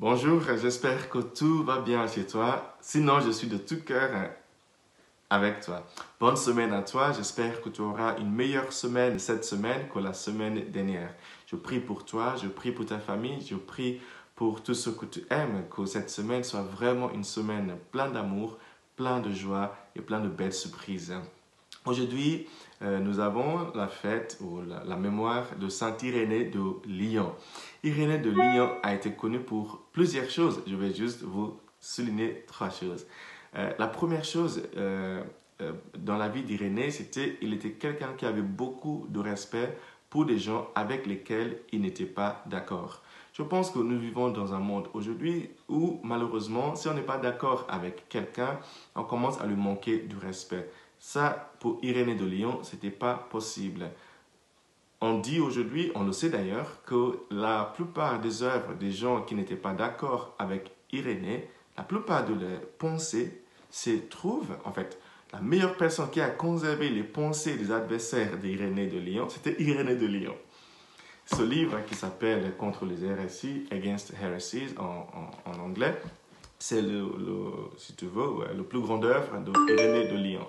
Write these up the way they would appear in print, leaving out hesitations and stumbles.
Bonjour, j'espère que tout va bien chez toi. Sinon, je suis de tout cœur avec toi. Bonne semaine à toi. J'espère que tu auras une meilleure semaine cette semaine que la semaine dernière. Je prie pour toi, je prie pour ta famille, je prie pour tout ce que tu aimes, que cette semaine soit vraiment une semaine pleine d'amour, pleine de joie et pleine de belles surprises. Aujourd'hui, nous avons la fête ou la mémoire de Saint Irénée de Lyon. Irénée de Lyon a été connu pour plusieurs choses. Je vais juste vous souligner trois choses. La première chose dans la vie d'Irénée, c'était qu'il était quelqu'un qui avait beaucoup de respect pour des gens avec lesquels il n'était pas d'accord. Je pense que nous vivons dans un monde aujourd'hui où malheureusement, si on n'est pas d'accord avec quelqu'un, on commence à lui manquer du respect. Ça, pour Irénée de Lyon, ce n'était pas possible. On dit aujourd'hui, on le sait d'ailleurs, que la plupart des œuvres des gens qui n'étaient pas d'accord avec Irénée, la plupart de leurs pensées se trouvent, en fait, la meilleure personne qui a conservé les pensées des adversaires d'Irénée de Lyon, c'était Irénée de Lyon. Ce livre qui s'appelle Contre les hérésies, Against Heresies en anglais, c'est si tu veux, le plus grand œuvre d'Irénée de Lyon.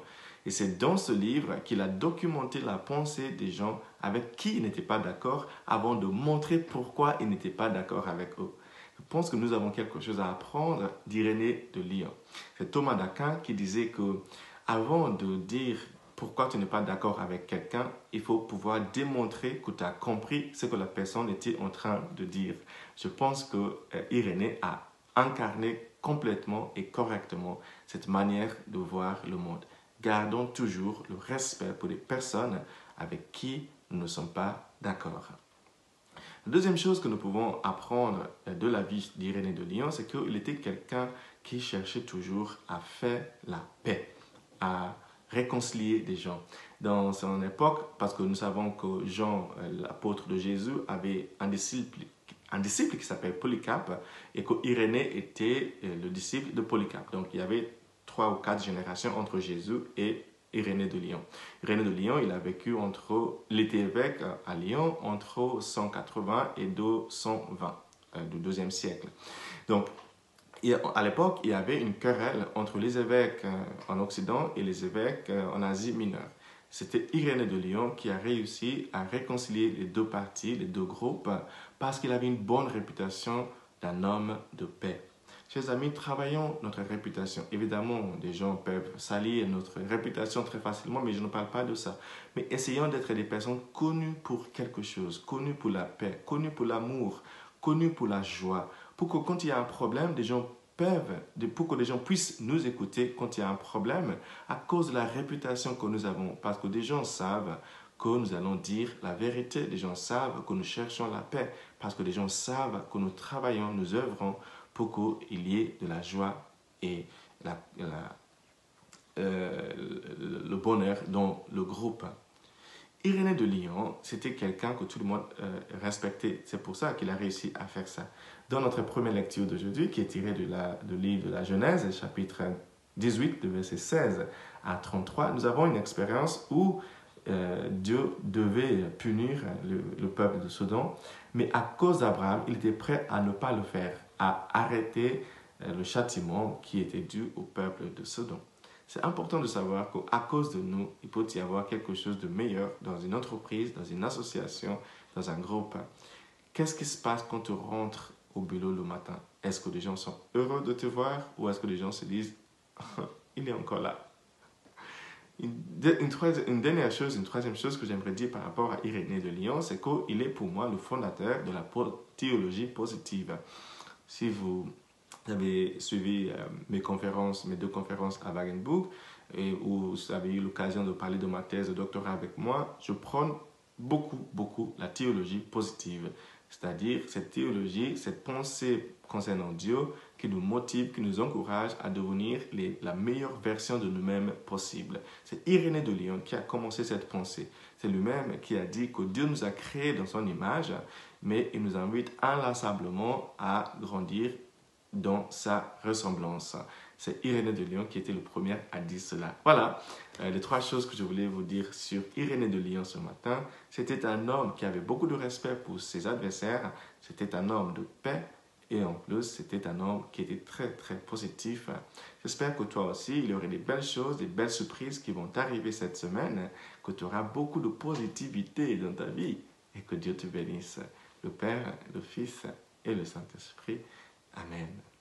Et c'est dans ce livre qu'il a documenté la pensée des gens avec qui il n'était pas d'accord avant de montrer pourquoi il n'était pas d'accord avec eux. Je pense que nous avons quelque chose à apprendre d'Irénée de Lyon. C'est Thomas d'Aquin qui disait que avant de dire pourquoi tu n'es pas d'accord avec quelqu'un, il faut pouvoir démontrer que tu as compris ce que la personne était en train de dire. Je pense que Irénée a incarné complètement et correctement cette manière de voir le monde. Gardons toujours le respect pour les personnes avec qui nous ne sommes pas d'accord. La deuxième chose que nous pouvons apprendre de la vie d'Irénée de Lyon, c'est qu'il était quelqu'un qui cherchait toujours à faire la paix, à réconcilier des gens. Dans son époque, parce que nous savons que Jean, l'apôtre de Jésus, avait un disciple qui s'appelle Polycarpe et que Irénée était le disciple de Polycarpe. Donc il y avait 3 ou 4 générations entre Jésus et Irénée de Lyon. Irénée de Lyon, il a vécu il était évêque à Lyon entre 180 et 220 du IIe siècle. Donc, à l'époque, il y avait une querelle entre les évêques en Occident et les évêques en Asie mineure. C'était Irénée de Lyon qui a réussi à réconcilier les deux parties, les deux groupes, parce qu'il avait une bonne réputation d'un homme de paix. Chers amis, travaillons notre réputation. Évidemment, des gens peuvent salir notre réputation très facilement, mais je ne parle pas de ça. Mais essayons d'être des personnes connues pour quelque chose, connues pour la paix, connues pour l'amour, connues pour la joie, pour que quand il y a un problème, pour que les gens puissent nous écouter quand il y a un problème, à cause de la réputation que nous avons. Parce que des gens savent que nous allons dire la vérité, des gens savent que nous cherchons la paix, parce que des gens savent que nous travaillons, nous œuvrons pour qu'il y ait de la joie et le bonheur dans le groupe. Irénée de Lyon, c'était quelqu'un que tout le monde respectait. C'est pour ça qu'il a réussi à faire ça. Dans notre première lecture d'aujourd'hui, qui est tirée du livre de la Genèse, chapitre 18, de verset 16 à 33, nous avons une expérience où Dieu devait punir le peuple de Sodome, mais à cause d'Abraham, il était prêt à ne pas le faire, à arrêter le châtiment qui était dû au peuple de Sodome. C'est important de savoir qu'à cause de nous, il peut y avoir quelque chose de meilleur dans une entreprise, dans une association, dans un groupe. Qu'est-ce qui se passe quand tu rentres au boulot le matin? Est-ce que les gens sont heureux de te voir ou est-ce que les gens se disent il est encore là? Une dernière chose, une troisième chose que j'aimerais dire par rapport à Irénée de Lyon, c'est qu'il est pour moi le fondateur de la théologie positive. Si vous avez suivi mes 2 conférences à Wagenburg, et où vous avez eu l'occasion de parler de ma thèse de doctorat avec moi, je prône beaucoup la théologie positive. C'est-à-dire cette théologie, cette pensée concernant Dieu qui nous motive, qui nous encourage à devenir la meilleure version de nous-mêmes possible. C'est Irénée de Lyon qui a commencé cette pensée. C'est lui-même qui a dit que Dieu nous a créés dans son image, mais il nous invite inlassablement à grandir dans sa ressemblance. C'est Irénée de Lyon qui était le premier à dire cela. Voilà les 3 choses que je voulais vous dire sur Irénée de Lyon ce matin. C'était un homme qui avait beaucoup de respect pour ses adversaires. C'était un homme de paix Et en plus, c'était un homme qui était très, très positif. J'espère que toi aussi, il y aurait des belles choses, des belles surprises qui vont t'arriver cette semaine, que tu auras beaucoup de positivité dans ta vie et que Dieu te bénisse. Le Père, le Fils et le Saint-Esprit. Amen.